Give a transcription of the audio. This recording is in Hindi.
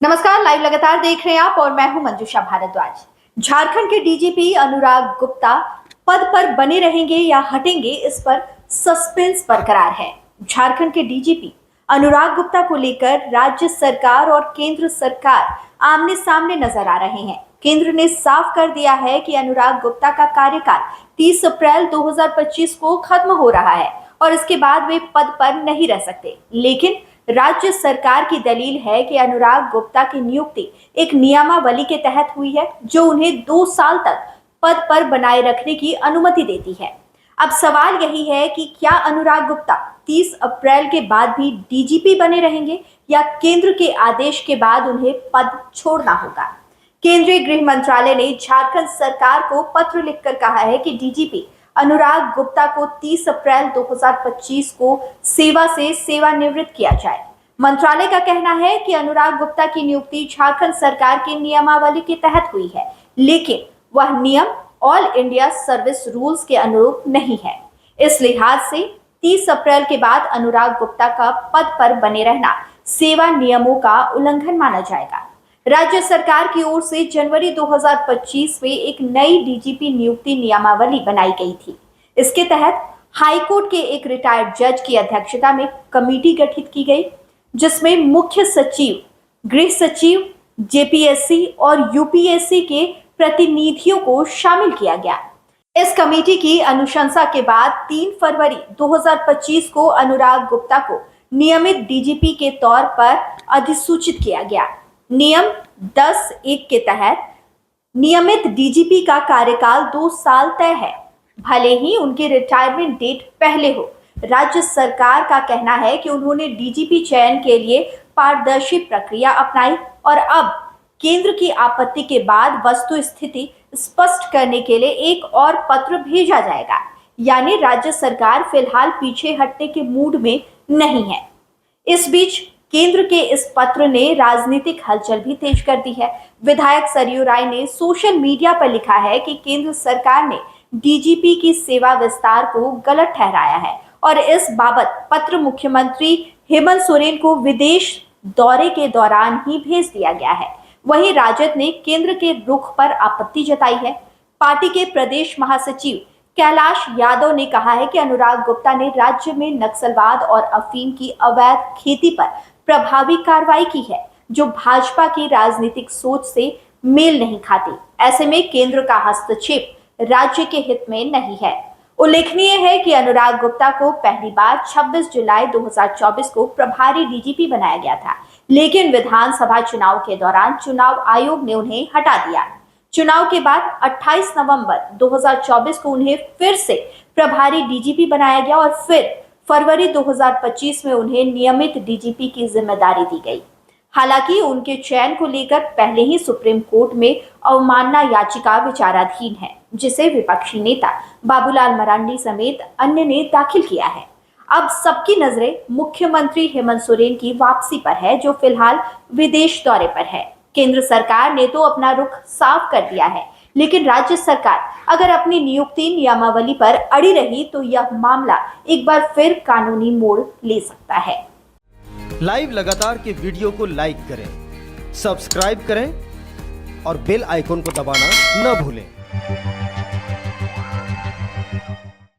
नमस्कार, लाइव लगातार देख रहे हैं आप और मैं हूं मंजूषा भारद्वाज। झारखंड के डीजीपी अनुराग गुप्ता पद पर बने रहेंगे या हटेंगे, इस पर सस्पेंस बरकरार है। झारखंड के डीजीपी अनुराग गुप्ता को लेकर राज्य सरकार और केंद्र सरकार आमने सामने नजर आ रहे हैं। केंद्र ने साफ कर दिया है कि अनुराग गुप्ता का कार्यकाल 30 अप्रैल 2025 को खत्म हो रहा है और इसके बाद वे पद पर नहीं रह सकते। लेकिन राज्य सरकार की दलील है कि अनुराग गुप्ता की नियुक्ति एक नियमावली के तहत हुई है, जो उन्हें 2 साल तक पद पर बनाए रखने की अनुमति देती है। अब सवाल यही है कि क्या अनुराग गुप्ता 30 अप्रैल के बाद भी डीजीपी बने रहेंगे या केंद्र के आदेश के बाद उन्हें पद छोड़ना होगा। केंद्रीय गृह मंत्रालय ने झारखंड सरकार को पत्र लिखकर कहा है कि डीजीपी अनुराग गुप्ता को 30 अप्रैल 2025 को सेवा से सेवानिवृत्त किया जाए। मंत्रालय का कहना है कि अनुराग गुप्ता की नियुक्ति झारखंड सरकार की नियमावली के तहत हुई है, लेकिन वह नियम ऑल इंडिया सर्विस रूल्स के अनुरूप नहीं है। इस लिहाज से 30 अप्रैल के बाद अनुराग गुप्ता का पद पर बने रहना सेवा नियमों का उल्लंघन माना जाएगा। राज्य सरकार की ओर से जनवरी 2025 में एक नई डीजीपी नियुक्ति नियमावली बनाई गई थी। इसके तहत हाईकोर्ट के एक रिटायर्ड जज की अध्यक्षता में कमेटी गठित की गई, जिसमें मुख्य सचिव, गृह सचिव, जेपीएससी और यूपीएससी के प्रतिनिधियों को शामिल किया गया। इस कमेटी की अनुशंसा के बाद 3 फरवरी 2025 को अनुराग गुप्ता को नियमित डीजीपी के तौर पर अधिसूचित किया गया। नियम 10(1) के तहत नियमित डीजीपी का कार्यकाल 2 साल तय है, भले ही उनकी रिटायरमेंट डेट पहले हो। राज्य सरकार का कहना है कि उन्होंने डीजीपी चयन के लिए पारदर्शी प्रक्रिया अपनाई और अब केंद्र की आपत्ति के बाद वस्तु स्थिति स्पष्ट करने के लिए एक और पत्र भेजा जाएगा। यानी राज्य सरकार फिलहाल पीछे हटने के मूड में नहीं है। इस बीच केंद्र के इस पत्र ने राजनीतिक हलचल भी तेज कर दी है। विधायक सरयू राय ने सोशल मीडिया पर लिखा है कि केंद्र सरकार ने डीजीपी की सेवा विस्तार को गलत ठहराया है और इस बाबत पत्र मुख्यमंत्री हेमंत सोरेन को विदेश दौरे के दौरान ही भेज दिया गया है। वहीं राजद ने केंद्र के रुख पर आपत्ति जताई है। पार्टी के प्रदेश महासचिव कैलाश यादव ने कहा है कि अनुराग गुप्ता ने राज्य में नक्सलवाद और अफीम की अवैध खेती पर प्रभावी कार्रवाई की है, जो भाजपा की राजनीतिक सोच से मेल नहीं खाती। ऐसे में केंद्र का हस्तक्षेप राज्य के हित में नहीं है। उल्लेखनीय है कि अनुराग गुप्ता को पहली बार 26 जुलाई 2024 को प्रभारी डीजीपी बनाया गया था, लेकिन विधानसभा चुनाव के दौरान चुनाव आयोग ने उन्हें हटा दिया। चुनाव के बाद 28 नवंबर 2024 को उन्हें फिर से प्रभारी डीजीपी बनाया गया और फिर फरवरी 2025 में उन्हें नियमित डीजीपी की जिम्मेदारी दी गई। हालांकि उनके चयन को लेकर पहले ही सुप्रीम कोर्ट में अवमानना याचिका विचाराधीन है, जिसे विपक्षी नेता बाबूलाल मरांडी समेत अन्य ने दाखिल किया है। अब सबकी नजरें मुख्यमंत्री हेमंत सोरेन की वापसी पर है, जो फिलहाल विदेश दौरे पर है। केंद्र सरकार ने तो अपना रुख साफ कर दिया है, लेकिन राज्य सरकार अगर अपनी नियुक्ति नियमावली पर अड़ी रही तो यह मामला एक बार फिर कानूनी मोड़ ले सकता है। लाइव लगातार के वीडियो को लाइक करें, सब्सक्राइब करें और बेल आइकन को दबाना न भूलें।